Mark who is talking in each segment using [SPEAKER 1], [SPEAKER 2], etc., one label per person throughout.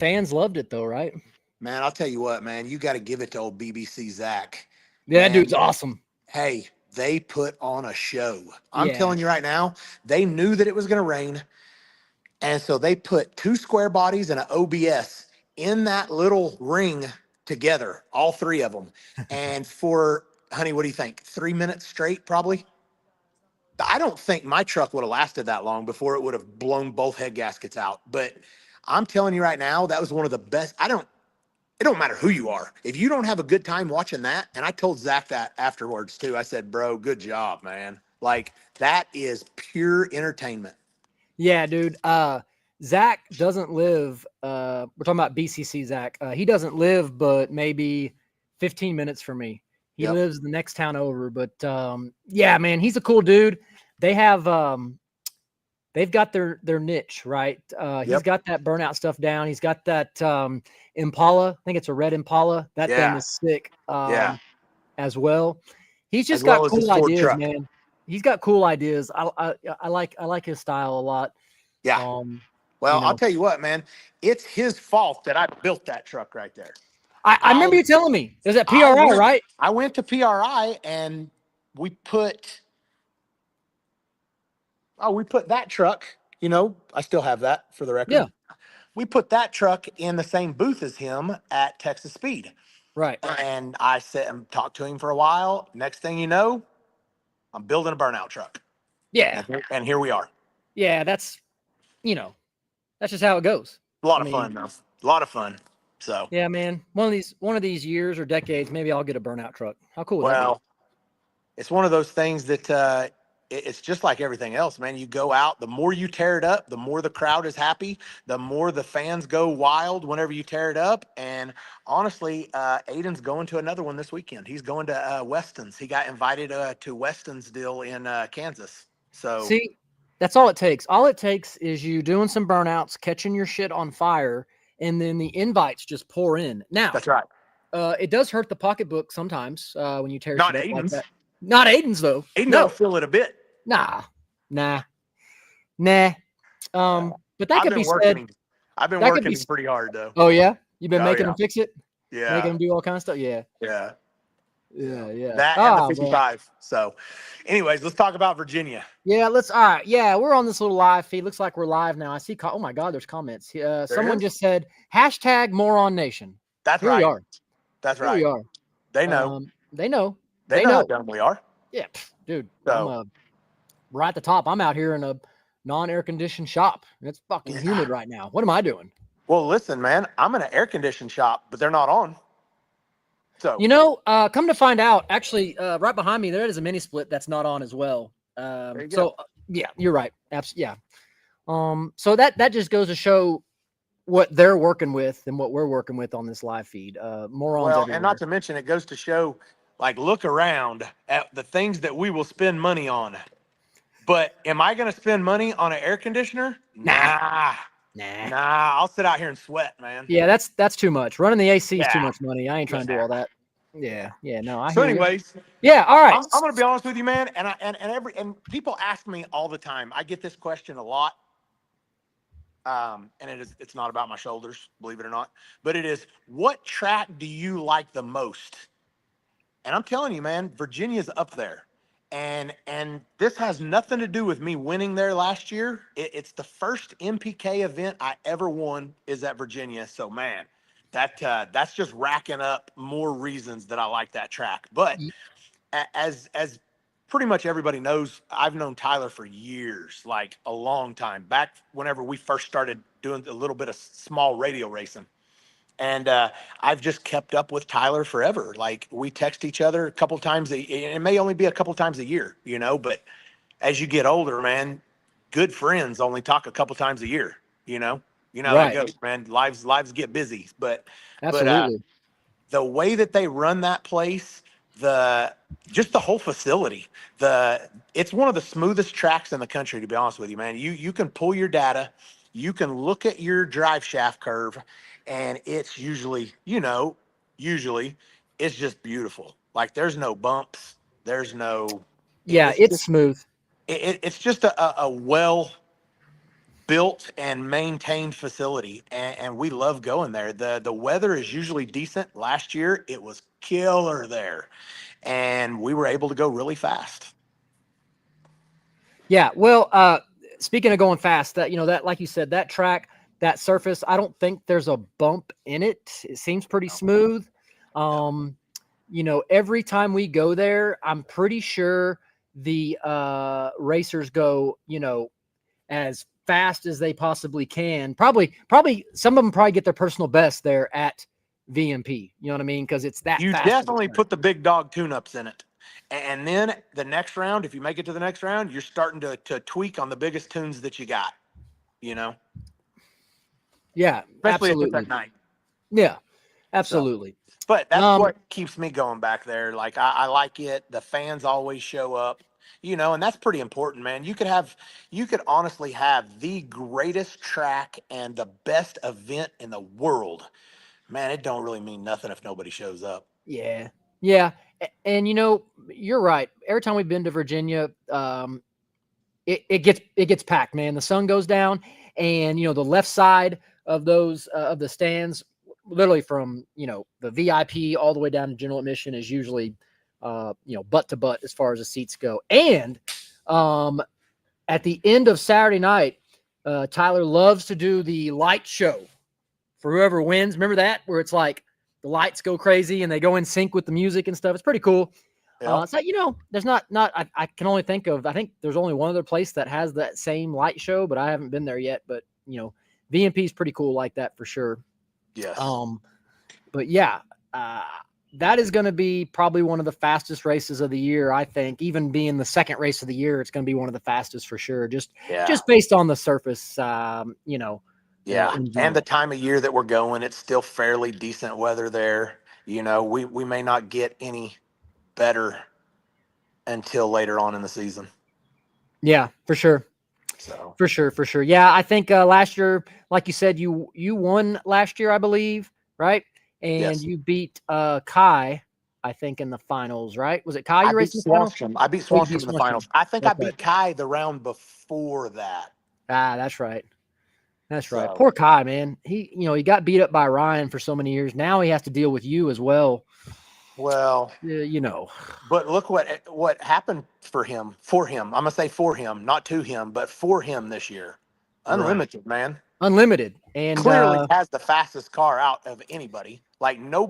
[SPEAKER 1] Fans loved it though, right?
[SPEAKER 2] Man, I'll tell you what, man, you got to give it to old BBC Zach.
[SPEAKER 1] Yeah, that dude's
[SPEAKER 2] Man,
[SPEAKER 1] awesome.
[SPEAKER 2] hey, they put on a show. I'm
[SPEAKER 1] Yeah.
[SPEAKER 2] telling you right now, they knew that it was going to rain. And so they put two square bodies and an OBS in that little ring together, all three of them. And for, honey, what do you think? 3 minutes straight, probably? I don't think my truck would have lasted that long before it would have blown both head gaskets out. But I'm telling you right now, that was one of the best. It don't matter who you are. If you don't have a good time watching that, and I told Zach that afterwards too. I said, bro, good job, man. Like that is pure entertainment.
[SPEAKER 1] Yeah, dude. Zach doesn't live. We're talking about BCC Zach. He doesn't live, but maybe 15 minutes from me. He
[SPEAKER 2] Yep.
[SPEAKER 1] lives the next town over. But yeah, man, he's a cool dude. They have they've got their niche, right? He's
[SPEAKER 2] Yep.
[SPEAKER 1] got that burnout stuff down. He's got that Impala. I think it's a red Impala. That thing
[SPEAKER 2] Yeah.
[SPEAKER 1] is sick
[SPEAKER 2] Yeah.
[SPEAKER 1] as well. He's
[SPEAKER 2] As
[SPEAKER 1] just got
[SPEAKER 2] well as his
[SPEAKER 1] cool
[SPEAKER 2] Ford
[SPEAKER 1] ideas,
[SPEAKER 2] truck.
[SPEAKER 1] man. He's got cool ideas. I like his style a lot.
[SPEAKER 2] Yeah. Well,
[SPEAKER 1] You
[SPEAKER 2] I'll
[SPEAKER 1] know,
[SPEAKER 2] tell you what, man. It's his fault that I built that truck right there.
[SPEAKER 1] I remember you telling me it was at
[SPEAKER 2] I
[SPEAKER 1] PRI,
[SPEAKER 2] went,
[SPEAKER 1] right?
[SPEAKER 2] I went to PRI and we put that truck, I still have that for the record.
[SPEAKER 1] Yeah,
[SPEAKER 2] We put that truck in the same booth as him at Texas Speed.
[SPEAKER 1] right.
[SPEAKER 2] And I sat and talked to him for a while. Next thing you know, I'm building a burnout truck.
[SPEAKER 1] Yeah,
[SPEAKER 2] And here we are.
[SPEAKER 1] yeah. That's that's just how it goes.
[SPEAKER 2] A lot
[SPEAKER 1] I
[SPEAKER 2] of
[SPEAKER 1] mean,
[SPEAKER 2] fun, though. A lot of fun. So,
[SPEAKER 1] yeah, man. One of these years or decades, maybe I'll get a burnout truck. How cool would that be?
[SPEAKER 2] well, it's one of those things that it's just like everything else, man. You go out, the more you tear it up, the more the crowd is happy, the more the fans go wild whenever you tear it up. And honestly, Aiden's going to another one this weekend. He's going to Weston's. He got invited to Weston's deal in Kansas. So,
[SPEAKER 1] See, that's all it takes. All it takes is you doing some burnouts, catching your shit on fire, and then the invites just pour in. Now,
[SPEAKER 2] that's right.
[SPEAKER 1] it does hurt the pocketbook sometimes when you tear
[SPEAKER 2] Not
[SPEAKER 1] shit up like
[SPEAKER 2] Aiden's.
[SPEAKER 1] that. Not Aiden's though.
[SPEAKER 2] Aiden
[SPEAKER 1] No,
[SPEAKER 2] don't feel it a bit.
[SPEAKER 1] nah. But that could be said.
[SPEAKER 2] I've been
[SPEAKER 1] That could
[SPEAKER 2] working
[SPEAKER 1] be.
[SPEAKER 2] pretty hard though.
[SPEAKER 1] Oh yeah, you've been
[SPEAKER 2] Oh
[SPEAKER 1] making
[SPEAKER 2] yeah.
[SPEAKER 1] them fix it, making
[SPEAKER 2] Yeah.
[SPEAKER 1] them do all kinds of stuff. Yeah,
[SPEAKER 2] Yeah.
[SPEAKER 1] yeah.
[SPEAKER 2] That and the
[SPEAKER 1] Man.
[SPEAKER 2] 55. So, anyways, let's talk about Virginia.
[SPEAKER 1] Yeah, let's. All right. Yeah, we're on this little live feed. Looks like we're live now. I see. Oh my God, there's comments. Someone
[SPEAKER 2] is?
[SPEAKER 1] just said hashtag Moron Nation.
[SPEAKER 2] That's
[SPEAKER 1] Here
[SPEAKER 2] right.
[SPEAKER 1] we are.
[SPEAKER 2] That's
[SPEAKER 1] Here
[SPEAKER 2] right.
[SPEAKER 1] we are.
[SPEAKER 2] They know.
[SPEAKER 1] They know.
[SPEAKER 2] They know how dumb we are.
[SPEAKER 1] Yeah, dude.
[SPEAKER 2] So,
[SPEAKER 1] I'm right at the top. I'm out here in a non-air conditioned shop. It's fucking humid right now. What am I doing?
[SPEAKER 2] well, listen, man, I'm in an air conditioned shop, but they're not on. So,
[SPEAKER 1] Come to find out, actually, right behind me there is a mini split that's not on as well.
[SPEAKER 2] there you go.
[SPEAKER 1] So yeah, you're right. Absolutely, yeah. So that just goes to show what they're working with and what we're working with on this live feed. Morons everywhere.
[SPEAKER 2] And not to mention, it goes to show, like, look around at the things that we will spend money on. But am I going to spend money on an air conditioner? Nah. I'll sit out here and sweat, man.
[SPEAKER 1] Yeah, that's too much. Running the AC is too much money. I ain't trying to do all that. Yeah. No.
[SPEAKER 2] So, anyways,
[SPEAKER 1] yeah. All right.
[SPEAKER 2] I'm going to be honest with you, man. And people ask me all the time. I get this question a lot. And it's not about my shoulders, believe it or not, but it is, what track do you like the most? And I'm telling you, man, Virginia's up there. And this has nothing to do with me winning there last year. It's the first MPK event I ever won is at Virginia. So, man, that's just racking up more reasons that I like that track. But as pretty much everybody knows, I've known Tyler for years, like a long time, back whenever we first started doing a little bit of small radio racing. And I've just kept up with Tyler forever. Like, we text each other a couple times. It may only be a couple times a year, but as you get older, man, good friends only talk a couple times a year, how it goes, man. Lives get busy. But
[SPEAKER 1] Absolutely.
[SPEAKER 2] The way that they run that place, just the whole facility, it's one of the smoothest tracks in the country, to be honest with you, man. You can pull your data, you can look at your drive shaft curve, and it's usually it's just beautiful. Like, there's no bumps, there's no
[SPEAKER 1] it's smooth.
[SPEAKER 2] It's just a well built and maintained facility, and we love going there. The weather is usually decent. Last year it was killer there, and we were able to go really fast.
[SPEAKER 1] Yeah, well, speaking of going fast, that that like you said, that track, that surface, I don't think there's a bump in it. It seems pretty smooth.
[SPEAKER 2] Yeah.
[SPEAKER 1] Every time we go there, I'm pretty sure the racers go, as fast as they possibly can. Probably some of them probably get their personal best there at VMP. You know what I mean? Because it's that
[SPEAKER 2] You
[SPEAKER 1] fast.
[SPEAKER 2] definitely put the big dog tune-ups in it. And then the next round, if you make it to the next round, you're starting to tweak on the biggest tunes that you got, you know,
[SPEAKER 1] Yeah,
[SPEAKER 2] especially if it's
[SPEAKER 1] absolutely.
[SPEAKER 2] at night.
[SPEAKER 1] Yeah, absolutely.
[SPEAKER 2] But that's what keeps me going back there. Like I like it. The fans always show up, and that's pretty important, man. You could honestly have the greatest track and the best event in the world. Man, it don't really mean nothing if nobody shows up.
[SPEAKER 1] Yeah. Yeah. And you're right. Every time we've been to Virginia, it gets packed, man. The sun goes down, and the left side of those of the stands, literally from the VIP all the way down to general admission, is usually butt to butt as far as the seats go. And at the end of Saturday night, Tyler loves to do the light show for whoever wins. Remember that, where it's like the lights go crazy and they go in sync with the music and stuff. It's pretty cool.
[SPEAKER 2] Yeah.
[SPEAKER 1] So there's not I can only think of, I think there's only one other place that has that same light show, but I haven't been there yet. But VMP is pretty cool like that for sure.
[SPEAKER 2] Yes.
[SPEAKER 1] But yeah, that is going to be probably one of the fastest races of the year. I think, even being the second race of the year, it's going to be one of the fastest for sure. Just based on the surface,
[SPEAKER 2] Yeah. And the time of year that we're going, it's still fairly decent weather there. We may not get any better until later on in the season.
[SPEAKER 1] Yeah, for sure.
[SPEAKER 2] So
[SPEAKER 1] For sure. Yeah, I think last year, like you said, you won last year, I believe, right? And
[SPEAKER 2] yes.
[SPEAKER 1] You beat Kai, I think, in the finals, right? Was it Kai you raced in the finals?
[SPEAKER 2] I beat Swanstrom in the finals. I think I beat Kai the round before that.
[SPEAKER 1] That's right. That's right. Poor Kai, man. He got beat up by Ryan for so many years. Now he has to deal with you as well.
[SPEAKER 2] Well, but look what happened for him. I'm gonna say for him, not to him, but for him this year. Unlimited, right. Man.
[SPEAKER 1] Unlimited, and
[SPEAKER 2] clearly has the fastest car out of anybody. Like no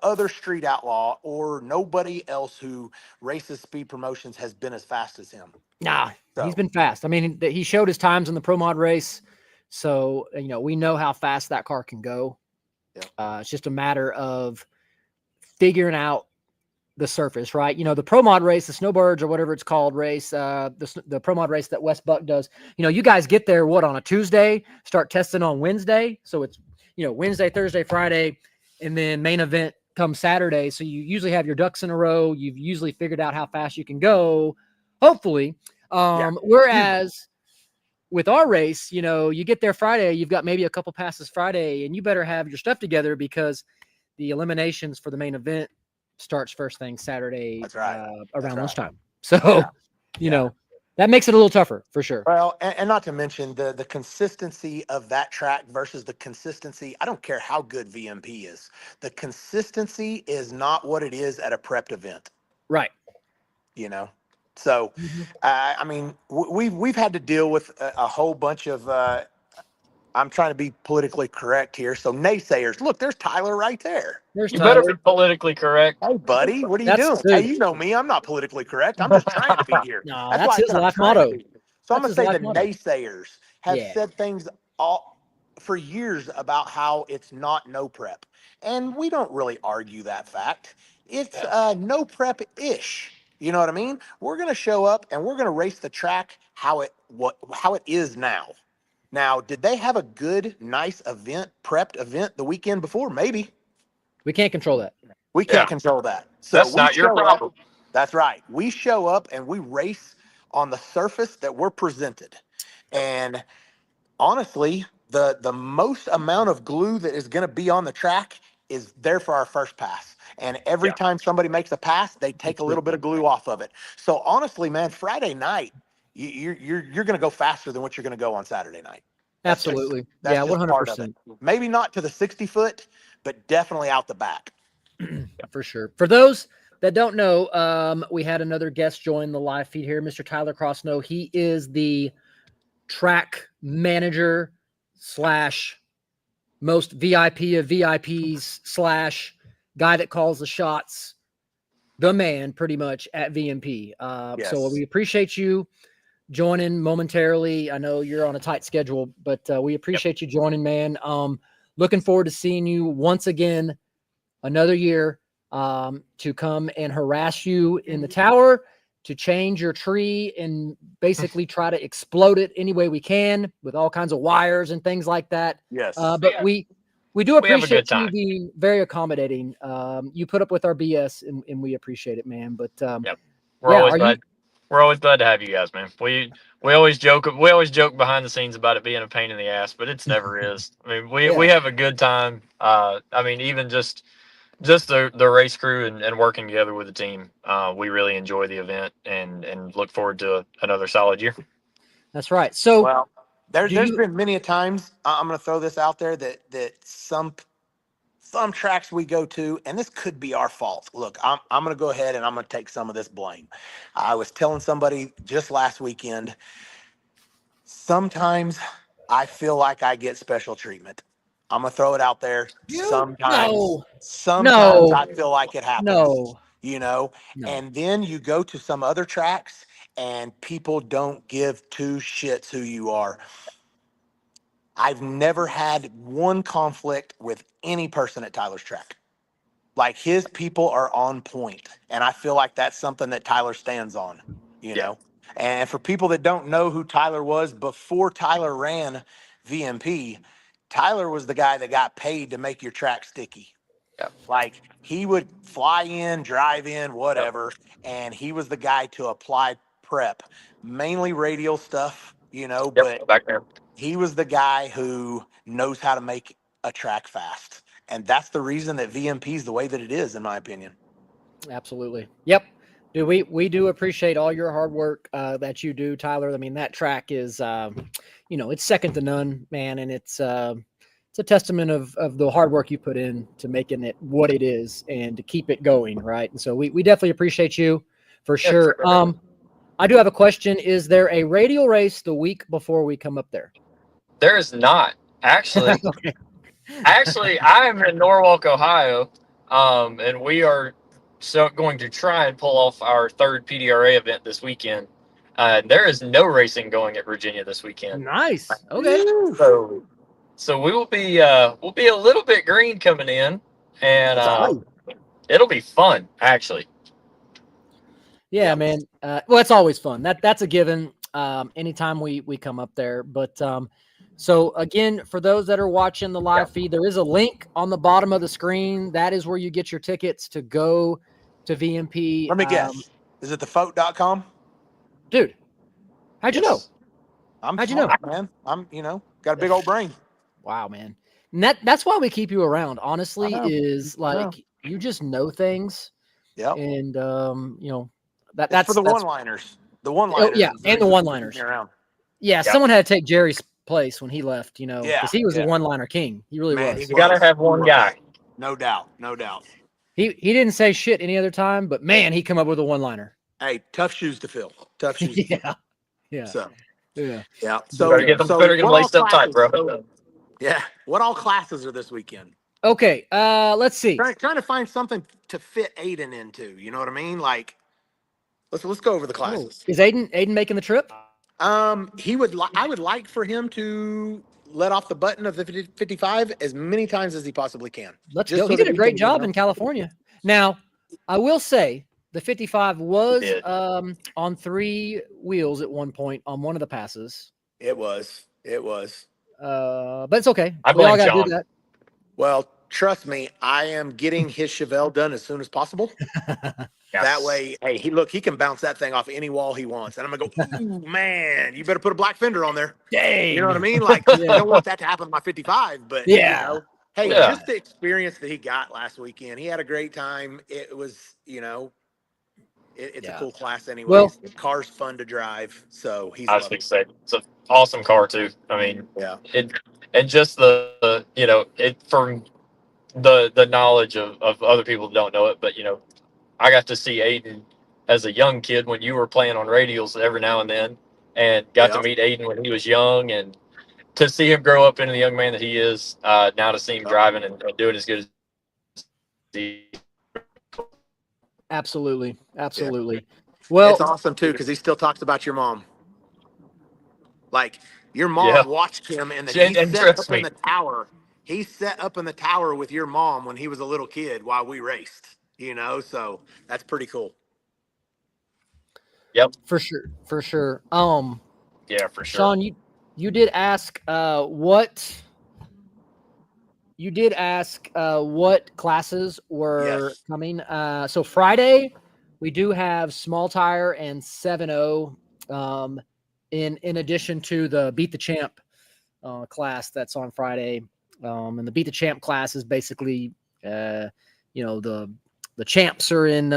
[SPEAKER 2] other street outlaw or nobody else who races speed promotions has been as fast as him.
[SPEAKER 1] Nah, he's been fast. I mean, he showed his times in the Pro Mod race, so we know how fast that car can go. Yeah. It's just a matter of figuring out the surface, right? The Pro Mod race, the Snowbirds or whatever it's called race, the Pro Mod race that Wes Buck does. You guys get there on a Tuesday, start testing on Wednesday, so it's Wednesday, Thursday, Friday, and then main event comes Saturday. So you usually have your ducks in a row. You've usually figured out how fast you can go, hopefully. Whereas with our race, you get there Friday, you've got maybe a couple passes Friday, and you better have your stuff together because the eliminations for the main event starts first thing Saturday.
[SPEAKER 2] That's right.
[SPEAKER 1] Around lunchtime. So, that makes it a little tougher for sure.
[SPEAKER 2] Well, and not to mention the consistency of that track versus the consistency. I don't care how good VMP is. The consistency is not what it is at a prepped event.
[SPEAKER 1] Right.
[SPEAKER 2] So, I mean, we've had to deal with a whole bunch of, I'm trying to be politically correct here. So naysayers, look, there's Tyler right there.
[SPEAKER 3] You better be politically correct.
[SPEAKER 2] Hey, buddy, what are you doing? Hey, you know me. I'm not politically correct. I'm just trying to be here.
[SPEAKER 1] No, that's his life motto.
[SPEAKER 2] So I'm going to say the naysayers have said things for years about how it's not no prep. And we don't really argue that fact. It's no prep-ish. You know what I mean? We're going to show up and we're going to race the track how it is now. Now, did they have a good, nice event, prepped event the weekend before? Maybe.
[SPEAKER 1] We can't control that.
[SPEAKER 2] We can't control that. So
[SPEAKER 3] that's not your problem.
[SPEAKER 2] That's right. We show up and we race on the surface that we're presented. And honestly, the most amount of glue that is going to be on the track is there for our first pass. And every time somebody makes a pass, they take a little bit of glue off of it. So honestly, man, Friday night, you're going to go faster than what you're going to go on Saturday night.
[SPEAKER 1] Absolutely.
[SPEAKER 2] That's
[SPEAKER 1] Yeah,
[SPEAKER 2] just part of
[SPEAKER 1] 100%.
[SPEAKER 2] it. Maybe not to the 60-foot, but definitely out the back.
[SPEAKER 1] For sure. For those that don't know, we had another guest join the live feed here, Mr. Tyler Crossno. He is the track manager / most VIP of VIPs / guy that calls the shots, the man pretty much at VMP.
[SPEAKER 2] Yes.
[SPEAKER 1] So we appreciate you joining momentarily. I know you're on a tight schedule, but we appreciate you joining, man. Looking forward to seeing you once again another year, to come and harass you in the tower, to change your tree and basically try to explode it any way we can with all kinds of wires and things like that.
[SPEAKER 2] Yes.
[SPEAKER 1] But we do
[SPEAKER 3] have a
[SPEAKER 1] appreciate
[SPEAKER 3] good time.
[SPEAKER 1] you being very accommodating. You put up with our BS and we appreciate it, man. But
[SPEAKER 3] We're
[SPEAKER 1] yeah,
[SPEAKER 3] always
[SPEAKER 1] are
[SPEAKER 3] glad.
[SPEAKER 1] you-
[SPEAKER 3] We're always glad to have you guys, man. We always joke. We always joke behind the scenes about it being a pain in the ass, but it's never is. I mean, we have a good time. I mean, even just the race crew and working together with the team. We really enjoy the event and look forward to another solid year.
[SPEAKER 1] That's right. So
[SPEAKER 2] Well, there's
[SPEAKER 1] you-
[SPEAKER 2] been many a times, I'm going to throw this out there, that some tracks we go to, and this could be our fault. Look, I'm going to go ahead and I'm going to take some of this blame. I was telling somebody just last weekend, sometimes I feel like I get special treatment. I'm going to throw it out there. Sometimes
[SPEAKER 1] No.
[SPEAKER 2] I feel like it happens,
[SPEAKER 1] No.
[SPEAKER 2] No. And then you go to some other tracks and people don't give two shits who you are. I've never had one conflict with any person at Tyler's track. Like, his people are on point, and I feel like that's something that Tyler stands on, you know. And for people that don't know who Tyler was, before Tyler ran VMP, Tyler was the guy that got paid to make your track sticky.
[SPEAKER 3] Yep.
[SPEAKER 2] Like, he would fly in, drive in, whatever, and he was the guy to apply prep, mainly radial stuff, but
[SPEAKER 3] Back there.
[SPEAKER 2] he was the guy who knows how to make a track fast. And that's the reason that VMP is the way that it is, in my opinion.
[SPEAKER 1] Absolutely. Yep. Dude, we do appreciate all your hard work that you do, Tyler. I mean, that track is, it's second to none, man. And it's a testament of the hard work you put in to making it what it is and to keep it going. Right. And so we definitely appreciate you for sure. I do have a question. Is there a radial race the week before we come up there?
[SPEAKER 3] There is not, actually.
[SPEAKER 1] Okay.
[SPEAKER 3] Actually, I am in Norwalk, Ohio, and we are going to try and pull off our third PDRA event this weekend. There is no racing going at Virginia this weekend.
[SPEAKER 1] Nice. Okay.
[SPEAKER 3] So we will be we'll be a little bit green coming in, and it'll be fun, actually.
[SPEAKER 1] Yeah, man. Well, it's always fun. That's a given. Anytime we come up there. But so again, for those that are watching the live feed, there is a link on the bottom of the screen. That is where you get your tickets to go to VMP.
[SPEAKER 2] Let me guess. Is it thefote.com?
[SPEAKER 1] Dude, how'd you know?
[SPEAKER 2] How'd you know, man? I'm got a big old brain.
[SPEAKER 1] Wow, man. And that's why we keep you around, honestly, is like you just know things.
[SPEAKER 2] Yeah.
[SPEAKER 1] And
[SPEAKER 2] that's for the one-liners. The one-liners.
[SPEAKER 1] Oh, yeah, and the one-liners. Yeah, someone had to take Jerry's place when he left, because he was the one-liner king. He really was.
[SPEAKER 3] You got to have one guy.
[SPEAKER 2] No doubt.
[SPEAKER 1] He didn't say shit any other time, but man, he come up with a one-liner.
[SPEAKER 2] Hey, tough shoes to fill.
[SPEAKER 1] Yeah.
[SPEAKER 2] So
[SPEAKER 3] better get them laced up tight, bro.
[SPEAKER 2] Yeah. What all classes are this weekend?
[SPEAKER 1] Okay, let's see.
[SPEAKER 2] Trying to find something to fit Aiden into. You know what I mean? Like, let's go over the classes.
[SPEAKER 1] Is Aiden making the trip?
[SPEAKER 2] I would like for him to let off the button of the 55 as many times as he possibly can.
[SPEAKER 1] Let's go. He did a great job in California. Now, I will say the 55 was on 3 wheels at one point on one of the passes.
[SPEAKER 2] It was.
[SPEAKER 1] But it's okay.
[SPEAKER 3] We all
[SPEAKER 1] got to
[SPEAKER 3] John.
[SPEAKER 1] do that.
[SPEAKER 2] Well, trust me, I am getting his Chevelle done as soon as possible.
[SPEAKER 3] Yes.
[SPEAKER 2] That way, hey, he can bounce that thing off any wall he wants. And I'm going to go, ooh, man, you better put a black fender on there.
[SPEAKER 1] Dang.
[SPEAKER 2] You know what I mean? Like, I don't want that to happen to my 55, but, just the experience that he got last weekend. He had a great time. It was, It's a
[SPEAKER 1] Yeah.
[SPEAKER 2] cool class anyways.
[SPEAKER 1] Well-
[SPEAKER 2] The car's fun to drive, so he's
[SPEAKER 3] I was
[SPEAKER 2] loving
[SPEAKER 3] going to say, it's an awesome car too. I mean,
[SPEAKER 2] Yeah.
[SPEAKER 3] it, and just the you know, it from the knowledge of other people who don't know it, but you know, I got to see Aiden as a young kid when you were playing on radios every now and then, and got to
[SPEAKER 2] Yeah.
[SPEAKER 3] meet Aiden when he was young, and to see him grow up into the young man that he is now, to see him driving and doing as good as he.
[SPEAKER 1] Absolutely. Well,
[SPEAKER 2] It's awesome too because he still talks about your mom. Like your mom
[SPEAKER 3] Yeah.
[SPEAKER 2] watched him and
[SPEAKER 3] And
[SPEAKER 2] set
[SPEAKER 3] trust
[SPEAKER 2] up in
[SPEAKER 3] me,
[SPEAKER 2] the tower. He set up in the tower with your mom when he was a little kid while we raced. So that's pretty cool.
[SPEAKER 3] yep,
[SPEAKER 1] for sure.
[SPEAKER 3] yeah, for sure.
[SPEAKER 1] Sean, you did ask what classes were
[SPEAKER 2] Yes.
[SPEAKER 1] coming. So Friday we do have small tire and 7.0 in addition to the Beat the Champ class that's on Friday. And the Beat the Champ class is basically the champs are in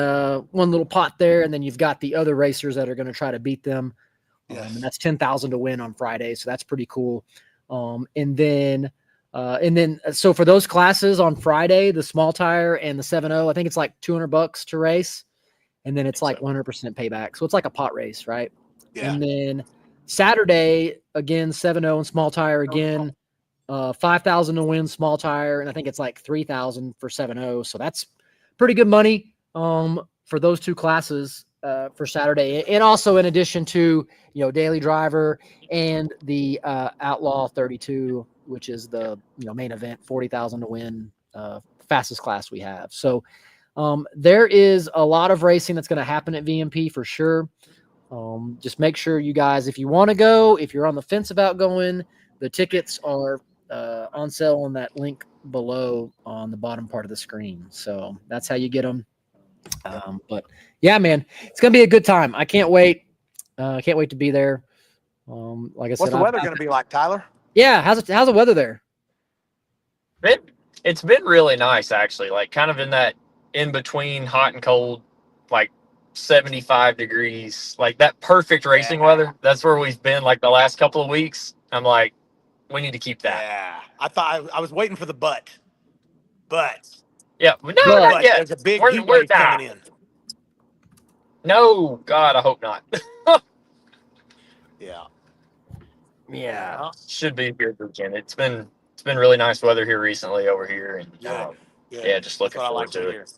[SPEAKER 1] one little pot there, and then you've got the other racers that are going to try to beat them.
[SPEAKER 2] Yes.
[SPEAKER 1] And that's 10,000 to win on Friday, so that's pretty cool. And then so for those classes on Friday, the small tire and the 7.0, I think it's like $200 to race, and then it's like 100% payback. So it's like a pot race, right?
[SPEAKER 2] Yeah.
[SPEAKER 1] And then Saturday again, 7.0 and small tire again, 5,000 to win small tire, and I think it's like 3,000 for 7.0. So that's pretty good money for those two classes for Saturday, and also in addition to daily driver and the Outlaw 32, which is the main event, 40,000 to win, fastest class we have. So there is a lot of racing that's going to happen at VMP for sure. Just make sure you guys, if you want to go, if you're on the fence about going, the tickets are on sale on that link below on the bottom part of the screen. So that's how you get them. But yeah, man, it's gonna be a good time. I can't wait. Can't wait to be there. Like I said,
[SPEAKER 2] What's the weather going to be like, Tyler?
[SPEAKER 1] Yeah, how's the weather there?
[SPEAKER 3] It's been really nice actually, like kind of in that in between hot and cold, like 75 degrees, like that perfect racing weather. That's where we've been like the last couple of weeks. I'm like, we need to keep that.
[SPEAKER 2] Yeah. I thought I was waiting for the but.
[SPEAKER 3] Yeah, no,
[SPEAKER 1] But-
[SPEAKER 3] not yet.
[SPEAKER 2] There's a big
[SPEAKER 3] We're
[SPEAKER 2] heat wave
[SPEAKER 3] not.
[SPEAKER 2] coming in.
[SPEAKER 3] No, God, I hope not.
[SPEAKER 2] Yeah.
[SPEAKER 3] Should be here weekend. It's been really nice weather here recently over here, and
[SPEAKER 2] Good.
[SPEAKER 3] yeah, just looking
[SPEAKER 2] That's what I
[SPEAKER 3] forward
[SPEAKER 2] like to
[SPEAKER 3] to it.
[SPEAKER 2] hear.
[SPEAKER 3] It's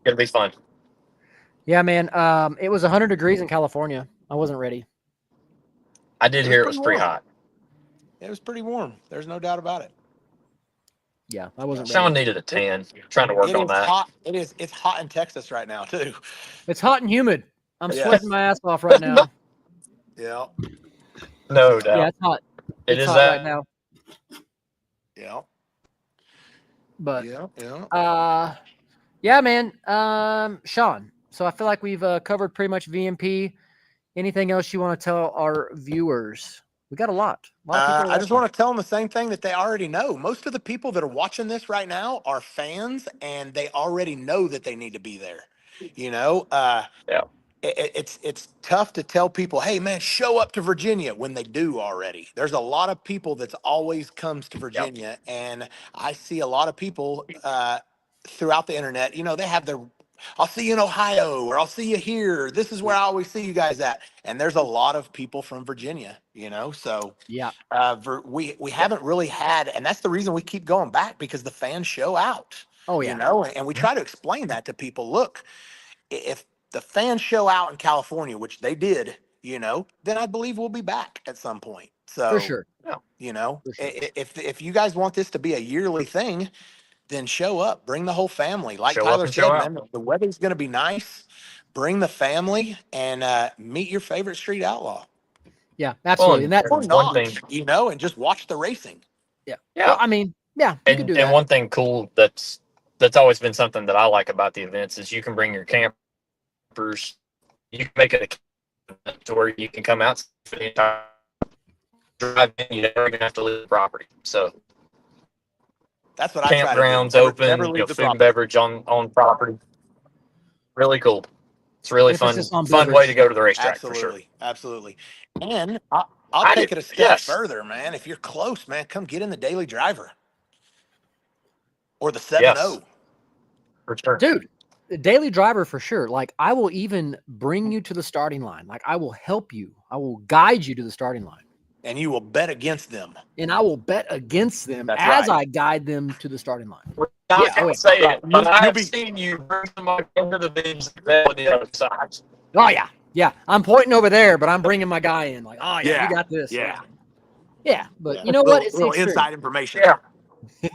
[SPEAKER 3] gonna be fun.
[SPEAKER 1] Yeah, man. It was 100 degrees in California. I wasn't ready.
[SPEAKER 3] I did hear it was pretty
[SPEAKER 2] warm.
[SPEAKER 3] hot.
[SPEAKER 2] It was pretty warm. There's no doubt about it.
[SPEAKER 1] Yeah, I wasn't
[SPEAKER 3] Sean
[SPEAKER 1] ready.
[SPEAKER 3] needed a tan. Trying to work
[SPEAKER 2] It
[SPEAKER 3] on
[SPEAKER 2] is
[SPEAKER 3] that.
[SPEAKER 2] hot. It's hot in Texas right now too.
[SPEAKER 1] It's hot and humid. I'm
[SPEAKER 2] Yes.
[SPEAKER 1] sweating my ass off right now.
[SPEAKER 2] Yeah.
[SPEAKER 3] No doubt.
[SPEAKER 1] Yeah, it's hot.
[SPEAKER 3] It
[SPEAKER 1] It's
[SPEAKER 3] is
[SPEAKER 1] hot
[SPEAKER 3] that
[SPEAKER 1] right now.
[SPEAKER 2] Yeah.
[SPEAKER 1] But
[SPEAKER 2] Yeah.
[SPEAKER 1] yeah, man. Sean, so I feel like we've covered pretty much VMP. Anything else you want to tell our viewers? We got a lot. A lot of people
[SPEAKER 2] I just want to tell them the same thing that they already know. Most of the people that are watching this right now are fans, and they already know that they need to be there.
[SPEAKER 3] Yeah.
[SPEAKER 2] It's tough to tell people, hey man, show up to Virginia when they do already. There's a lot of people that's always comes to Virginia, and I see a lot of people throughout the internet. They have their, I'll see you in Ohio, or I'll see you here. This is where I always see you guys at. And there's a lot of people from Virginia, so
[SPEAKER 1] Yeah.
[SPEAKER 2] we haven't really had, and that's the reason we keep going back, because the fans show out.
[SPEAKER 1] Oh, yeah.
[SPEAKER 2] And we try to explain that to people. Look, if the fans show out in California, which they did, then I believe we'll be back at some point. So
[SPEAKER 1] For sure. For sure.
[SPEAKER 2] if you guys want this to be a yearly thing, then show up, bring the whole family. Like
[SPEAKER 3] Show up
[SPEAKER 2] Tyler
[SPEAKER 3] and
[SPEAKER 2] said,
[SPEAKER 3] show out.
[SPEAKER 2] man, the weather's going to be nice. Bring the family and meet your favorite street outlaw.
[SPEAKER 1] Yeah, absolutely. And that's
[SPEAKER 2] Or
[SPEAKER 3] one
[SPEAKER 2] not,
[SPEAKER 3] thing.
[SPEAKER 2] and just watch the racing.
[SPEAKER 1] Yeah.
[SPEAKER 3] Yeah.
[SPEAKER 1] Well, I mean, yeah, you can do that.
[SPEAKER 3] And one thing cool that's always been something that I like about the events is you can bring your campers. You can make it a to where you can come out for the entire drive in. You're never gonna have to leave the property. So
[SPEAKER 2] That's what I try to do.
[SPEAKER 3] campgrounds
[SPEAKER 2] Never
[SPEAKER 3] open,
[SPEAKER 2] leave the
[SPEAKER 3] food and
[SPEAKER 2] property.
[SPEAKER 3] beverage on property. Really cool. It's a really
[SPEAKER 1] Emphasis on
[SPEAKER 3] fun way
[SPEAKER 1] beverage.
[SPEAKER 3] to go to the racetrack for sure.
[SPEAKER 2] Absolutely. And I'll take it a step further, man. If you're close, man, come get in the daily driver or the 7-0.
[SPEAKER 3] Yes. For sure.
[SPEAKER 1] Dude, the daily driver for sure. Like, I will even bring you to the starting line. Like, I will help you. I will guide you to the starting line.
[SPEAKER 2] And you will bet against them.
[SPEAKER 1] And I will bet against them
[SPEAKER 2] That's
[SPEAKER 1] as
[SPEAKER 2] right.
[SPEAKER 1] I guide them to the starting line.
[SPEAKER 3] I
[SPEAKER 1] Yeah,
[SPEAKER 3] can't say it, but I've seen you bring somebody into the beams on the other side.
[SPEAKER 1] Oh, yeah. Yeah. I'm pointing over there, but I'm bringing my guy in. Like, oh, yeah, you got this.
[SPEAKER 2] Yeah.
[SPEAKER 1] Yeah. But you know what? It's
[SPEAKER 2] little
[SPEAKER 1] the
[SPEAKER 2] inside information.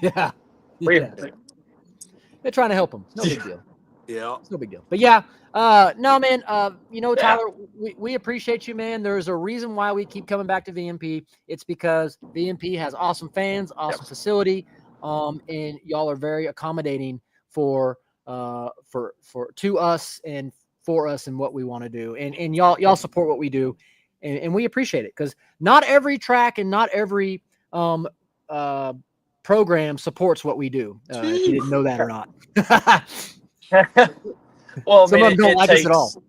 [SPEAKER 3] Yeah.
[SPEAKER 1] yeah. They're trying to help them. No big deal.
[SPEAKER 2] Yeah.
[SPEAKER 1] It's no big deal. But yeah, no, man, Tyler, we appreciate you, man. There's a reason why we keep coming back to VMP. It's because VMP has awesome fans, awesome facility, and y'all are very accommodating for to us and for us and what we want to do. And y'all support what we do, and we appreciate it, because not every track and not every program supports what we do. If you didn't know that or not.
[SPEAKER 3] Well,
[SPEAKER 1] some of them don't like us at all.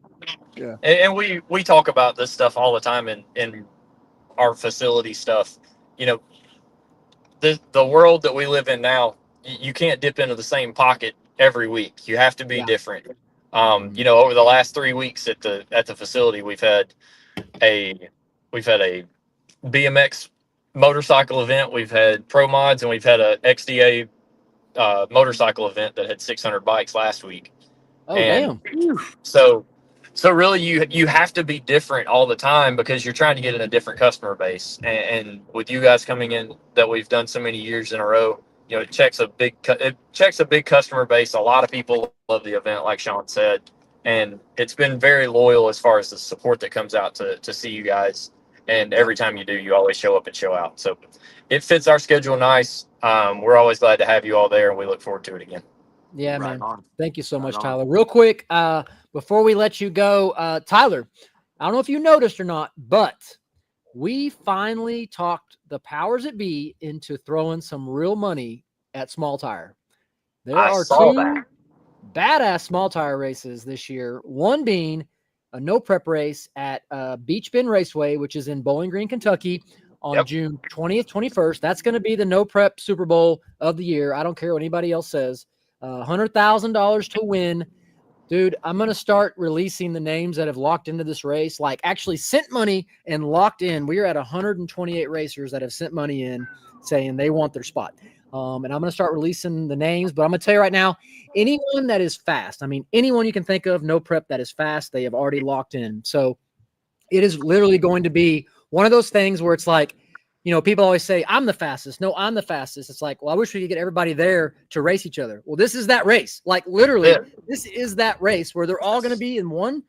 [SPEAKER 3] Yeah, and we talk about this stuff all the time in our facility stuff. You know, the world that we live in now, you can't dip into the same pocket every week. You have to be different. You know, over the last 3 weeks at the facility, we've had a BMX motorcycle event, we've had pro mods, and we've had a XDA motorcycle event that had 600 bikes last week.
[SPEAKER 1] Oh, and damn.
[SPEAKER 3] So really you have to be different all the time, because you're trying to get in a different customer base. And with you guys coming in, that we've done so many years in a row, you know, it checks a big customer base. A lot of people love the event, like Sean said, and it's been very loyal as far as the support that comes out to see you guys. And every time you do, you always show up and show out. So it fits our schedule nice. We're always glad to have you all there, and we look forward to it again.
[SPEAKER 1] Yeah, man. Thank you so much, Tyler. Real quick, before we let you go, Tyler, I don't know if you noticed or not, but we finally talked the powers that be into throwing some real money at Small Tire. There are two badass small tire races this year, one being a no prep race at Beach Bend Raceway, which is in Bowling Green, Kentucky, on June 20th, 21st. That's going to be the no prep Super Bowl of the year. I don't care what anybody else says. $100,000 to win. Dude, I'm going to start releasing the names that have locked into this race, like actually sent money and locked in. We are at 128 racers that have sent money in saying they want their spot. And I'm going to start releasing the names, but I'm going to tell you right now, anyone that is fast, I mean, anyone you can think of, no prep that is fast, they have already locked in. So it is literally going to be one of those things where it's like, you know, people always say, I'm the fastest. No, I'm the fastest. It's like, well, I wish we could get everybody there to race each other. Well, this is that race. Like, literally, this is that race where they're all going to be in one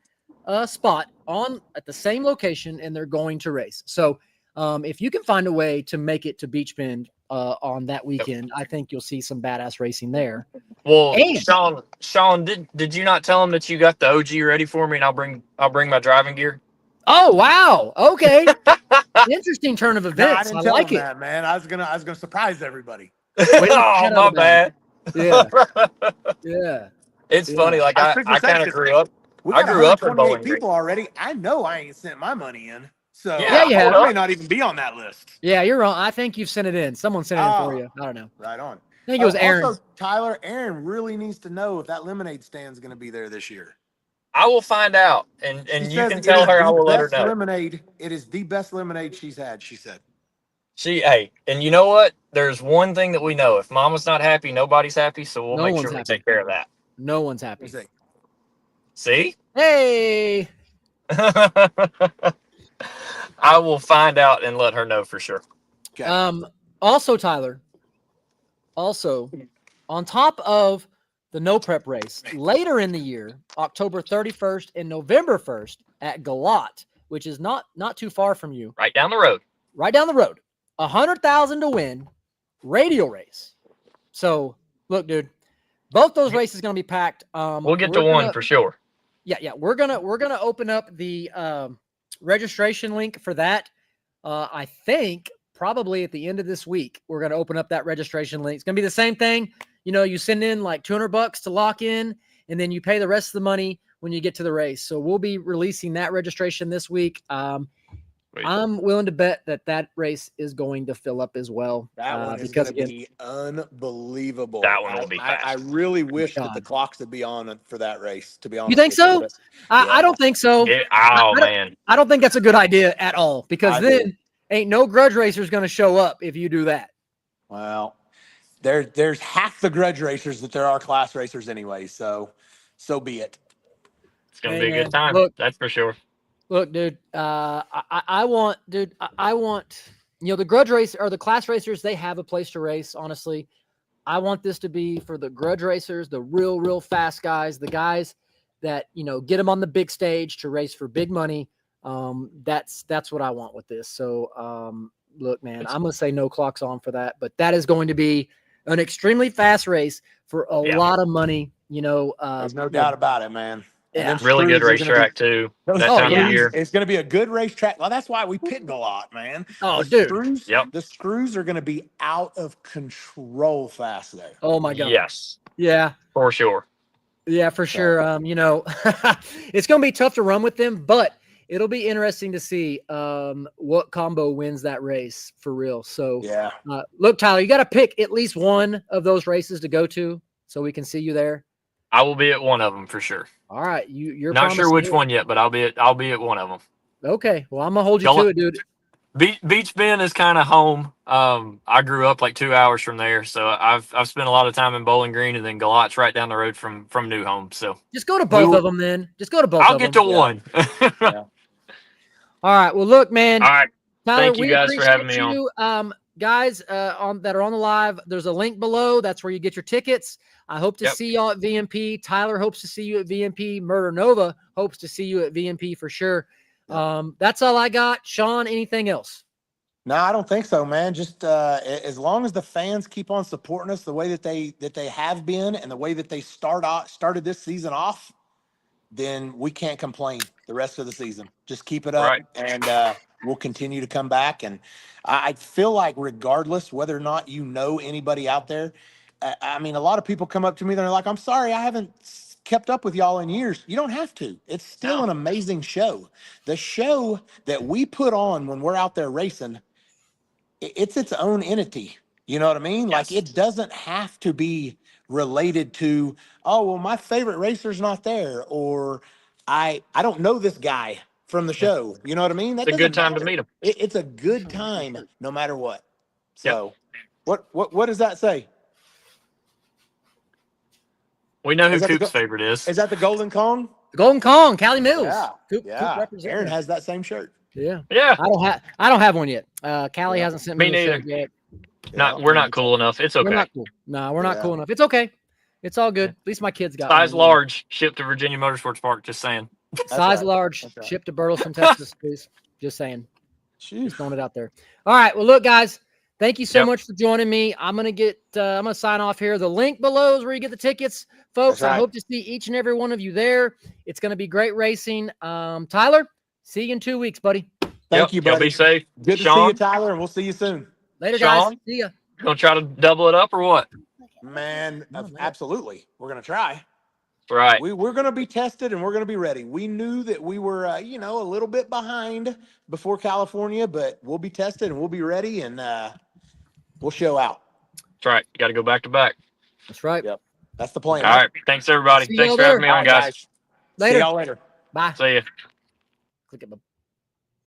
[SPEAKER 1] spot at the same location, and they're going to race. So if you can find a way to make it to Beach Bend on that weekend, I think you'll see some badass racing there.
[SPEAKER 3] Well, Sean, did you not tell him that you got the OG ready for me, and I'll bring my driving gear?
[SPEAKER 1] Oh, wow. Okay. Interesting turn of events.
[SPEAKER 2] No, I
[SPEAKER 1] I
[SPEAKER 2] didn't
[SPEAKER 1] like
[SPEAKER 2] tell
[SPEAKER 1] it.
[SPEAKER 2] him that, man. I was gonna surprise everybody.
[SPEAKER 3] Oh, my bad.
[SPEAKER 1] Yeah. Yeah.
[SPEAKER 3] It's funny. Like I kind of grew up. I grew up in Bowling Green.
[SPEAKER 2] People already. I know I ain't sent my money in. So
[SPEAKER 1] yeah, you have.
[SPEAKER 2] I may not even be on that list.
[SPEAKER 1] Yeah, you're wrong. I think you've sent it in. Someone sent it in for you. I don't know.
[SPEAKER 2] Right on.
[SPEAKER 1] I think it was Aaron.
[SPEAKER 2] Also, Tyler, Aaron really needs to know if that lemonade stand is going to be there this year.
[SPEAKER 3] I will find out, and you can tell her. I will let her know.
[SPEAKER 2] Lemonade. It is the best lemonade she's had. She said.
[SPEAKER 3] Hey, and you know what? There's one thing that we know: if Mama's not happy, nobody's happy. So we'll make sure we take care of that.
[SPEAKER 1] No one's happy.
[SPEAKER 3] See?
[SPEAKER 1] Hey.
[SPEAKER 3] I will find out and let her know for sure.
[SPEAKER 2] Okay.
[SPEAKER 1] Also, Tyler. Also, on top of the no prep race, later in the year, October 31st and November 1st at Galat, which is not too far from you.
[SPEAKER 3] Right down the road.
[SPEAKER 1] Right down the road. $100,000 to win, radial race. So, look, dude, both those races going to be packed.
[SPEAKER 3] We'll get to one for sure.
[SPEAKER 1] Yeah. We're gonna open up the registration link for that. I think probably at the end of this week, we're going to open up that registration link. It's going to be the same thing. You know, you send in like $200 to lock in, and then you pay the rest of the money when you get to the race. So we'll be releasing that registration this week. I'm willing to bet that race is going to fill up as well.
[SPEAKER 2] That one is going to be unbelievable.
[SPEAKER 3] That one will be fast.
[SPEAKER 2] I really wish that
[SPEAKER 1] God.
[SPEAKER 2] the clocks would be on for that race, to be honest.
[SPEAKER 1] You think so?
[SPEAKER 2] Yeah.
[SPEAKER 1] I don't think so.
[SPEAKER 3] Man.
[SPEAKER 1] I don't think that's a good idea at all, because
[SPEAKER 2] I
[SPEAKER 1] then ain't no grudge racers going to show up if you do that.
[SPEAKER 2] Well, there's half the grudge racers that there are class racers anyway, so be it.
[SPEAKER 3] It's going to be a good time. That's for sure.
[SPEAKER 1] Look, dude, I want, you know, the grudge race or the class racers, they have a place to race. Honestly, I want this to be for the grudge racers, the real fast guys, the guys that, you know, get them on the big stage to race for big money. That's what I want with this. So, look, man, I'm going to say no clocks on for that, but that is going to be an extremely fast race for a lot of money. You know,
[SPEAKER 2] there's no doubt about it, man.
[SPEAKER 1] Yeah.
[SPEAKER 3] Really good racetrack too. That time of year.
[SPEAKER 2] It's going to be a good racetrack. Well, that's why we pitting a lot, man.
[SPEAKER 1] Oh,
[SPEAKER 2] the screws are going to be out of control fast there.
[SPEAKER 1] Oh my God.
[SPEAKER 3] Yes.
[SPEAKER 1] Yeah.
[SPEAKER 3] For sure.
[SPEAKER 1] Yeah, for sure. You know, it's going to be tough to run with them, but it'll be interesting to see what combo wins that race for real. So,
[SPEAKER 2] yeah.
[SPEAKER 1] Look, Tyler, you got to pick at least one of those races to go to so we can see you there.
[SPEAKER 3] I will be at one of them for sure.
[SPEAKER 1] All right, you're
[SPEAKER 3] not sure which one yet, but I'll be at one of them.
[SPEAKER 1] Okay, well, I'm gonna hold you to it, dude.
[SPEAKER 3] Beach Bend is kind of home. I grew up like 2 hours from there, so I've spent a lot of time in Bowling Green, and then Galat's right down the road from New Home. So
[SPEAKER 1] just go to both of them, then. Just go to both.
[SPEAKER 3] I'll get to one.
[SPEAKER 1] Yeah. All right. Well, look, man.
[SPEAKER 3] All right.
[SPEAKER 1] Tyler,
[SPEAKER 3] thank you guys for having me
[SPEAKER 1] on. Guys, that are on the live, there's a link below. That's where you get your tickets. I hope to see y'all at VMP. Tyler hopes to see you at VMP. Murder Nova hopes to see you at VMP for sure. That's all I got. Sean, anything else?
[SPEAKER 2] No, I don't think so, man. Just as long as the fans keep on supporting us the way that they have been and the way that they started this season off, then we can't complain the rest of the season. Just keep it up, and we'll continue to come back. And I feel like regardless whether or not you know anybody out there, I mean, a lot of people come up to me, they're like, I'm sorry, I haven't kept up with y'all in years. You don't have to. It's still an amazing show. The show that we put on when we're out there racing, it's its own entity. You know what I mean? Like, it doesn't have to be related to, oh, well, my favorite racer's not there, or I don't know this guy from the show. You know what I mean?
[SPEAKER 3] It's a good time to meet him.
[SPEAKER 2] It's a good time no matter what. So what does that say?
[SPEAKER 3] We know who Coop's favorite is.
[SPEAKER 2] Is that the Golden Kong?
[SPEAKER 1] The Golden Kong, Cali Mills.
[SPEAKER 2] Yeah.
[SPEAKER 1] Coop
[SPEAKER 2] Aaron has that same shirt.
[SPEAKER 1] Yeah.
[SPEAKER 3] Yeah.
[SPEAKER 1] I don't have one yet. Callie hasn't sent me
[SPEAKER 3] neither.
[SPEAKER 1] Shirt yet.
[SPEAKER 3] We're not cool enough. It's okay.
[SPEAKER 1] We're not cool. No, we're not cool enough. It's okay. It's all good. At least my kids got
[SPEAKER 3] size
[SPEAKER 1] one.
[SPEAKER 3] large, shipped to Virginia Motorsports Park. Just saying.
[SPEAKER 1] Size large, shipped to Burleson, Texas, please. Just saying. Just throwing it out there. All right. Well, look, guys. Thank you so much for joining me. I'm gonna sign off here. The link below is where you get the tickets, folks. I hope to see each and every one of you there. It's gonna be great racing. Tyler, see you in 2 weeks, buddy.
[SPEAKER 2] Thank you, buddy.
[SPEAKER 3] Be safe.
[SPEAKER 2] Good to see you, Tyler, and we'll see you soon.
[SPEAKER 1] Later, guys. See ya.
[SPEAKER 3] You gonna try to double it up or what?
[SPEAKER 2] Man, absolutely. We're gonna try.
[SPEAKER 3] Right.
[SPEAKER 2] We're going to be tested and we're going to be ready. We knew that we were, a little bit behind before California, but we'll be tested and we'll be ready, and we'll show out.
[SPEAKER 3] That's right. You got to go back to back.
[SPEAKER 1] That's right.
[SPEAKER 2] Yep. That's the plan.
[SPEAKER 3] All right. Thanks, everybody. Thanks for having me on, guys.
[SPEAKER 1] Later.
[SPEAKER 2] See y'all later.
[SPEAKER 1] Bye.
[SPEAKER 3] See ya.
[SPEAKER 1] Click at the